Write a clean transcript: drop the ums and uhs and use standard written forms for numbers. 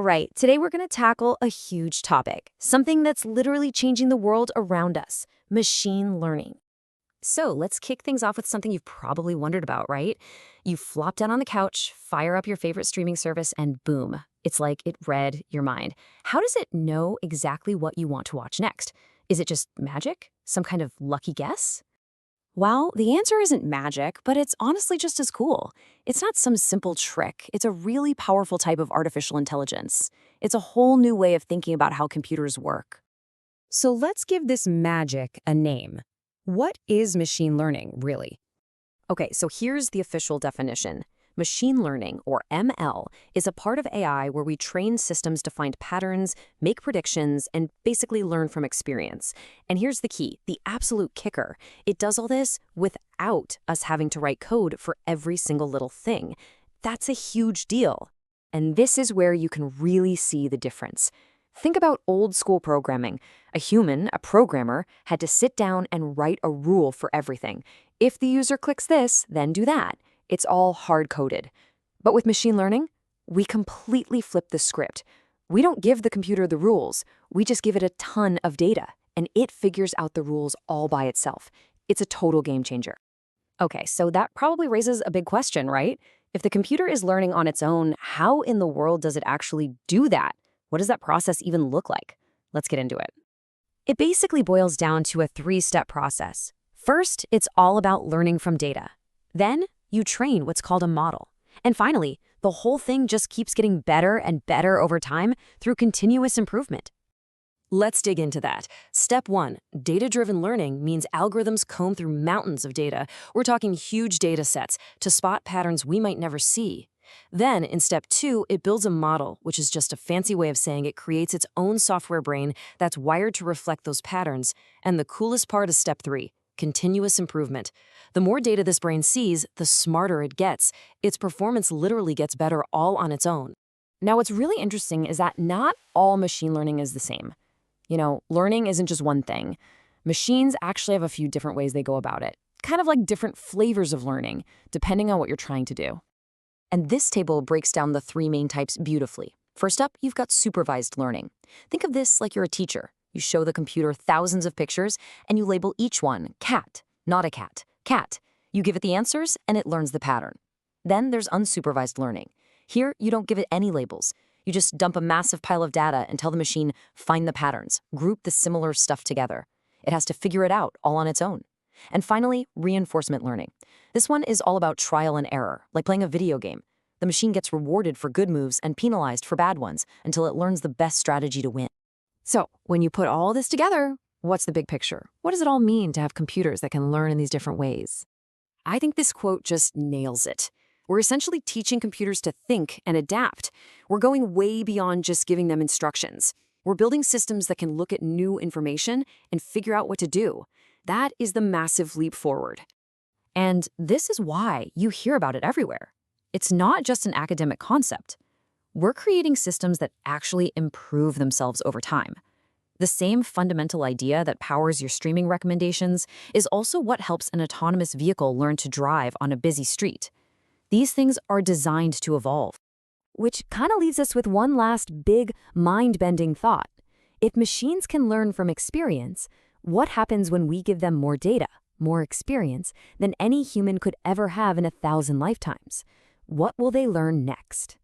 All right, today we're going to tackle a huge topic, something that's literally changing the world around us, machine learning. So let's kick things off with something you've probably wondered about, right? You flop down on the couch, fire up your favorite streaming service, and boom, it's like it read your mind. How does it know exactly what you want to watch next? Is it just magic? Some kind of lucky guess? Well, the answer isn't magic, but it's honestly just as cool. It's not some simple trick. It's a really powerful type of artificial intelligence. It's a whole new way of thinking about how computers work. So let's give this magic a name. What is machine learning, really? Okay, so here's the official definition. Machine learning, or ML, is a part of AI where we train systems to find patterns, make predictions, and basically learn from experience. And here's the key, the absolute kicker. It does all this without us having to write code for every single little thing. That's a huge deal. And this is where you can really see the difference. Think about old school programming. A human, a programmer, had to sit down and write a rule for everything. If the user clicks this, then do that. It's all hard-coded. But with machine learning, we completely flip the script. We don't give the computer the rules. We just give it a ton of data, and it figures out the rules all by itself. It's a total game changer. Okay, so that probably raises a big question, right? If the computer is learning on its own, how in the world does it actually do that? What does that process even look like? Let's get into it. It basically boils down to a three-step process. First, it's all about learning from data. Then, you train what's called a model. And finally, the whole thing just keeps getting better and better over time through continuous improvement. Let's dig into that. Step 1, data-driven learning means algorithms comb through mountains of data. We're talking huge data sets to spot patterns we might never see. Then, in step 2, it builds a model, which is just a fancy way of saying it creates its own software brain that's wired to reflect those patterns. And the coolest part is step 3. Continuous improvement. The more data this brain sees, the smarter it gets. Its performance literally gets better all on its own. Now, what's really interesting is that not all machine learning is the same. Learning isn't just one thing. Machines actually have a few different ways they go about it, kind of like different flavors of learning, depending on what you're trying to do. And this table breaks down the 3 main types beautifully. First up, you've got supervised learning. Think of this like you're a teacher. You show the computer thousands of pictures, and you label each one cat, not a cat, cat. You give it the answers, and it learns the pattern. Then there's unsupervised learning. Here, you don't give it any labels. You just dump a massive pile of data and tell the machine, find the patterns, group the similar stuff together. It has to figure it out all on its own. And finally, reinforcement learning. This one is all about trial and error, like playing a video game. The machine gets rewarded for good moves and penalized for bad ones until it learns the best strategy to win. So, when you put all this together, what's the big picture? What does it all mean to have computers that can learn in these different ways? I think this quote just nails it. We're essentially teaching computers to think and adapt. We're going way beyond just giving them instructions. We're building systems that can look at new information and figure out what to do. That is the massive leap forward. And this is why you hear about it everywhere. It's not just an academic concept. We're creating systems that actually improve themselves over time. The same fundamental idea that powers your streaming recommendations is also what helps an autonomous vehicle learn to drive on a busy street. These things are designed to evolve. Which kind of leaves us with one last big, mind-bending thought. If machines can learn from experience, what happens when we give them more data, more experience, than any human could ever have in 1,000 lifetimes? What will they learn next?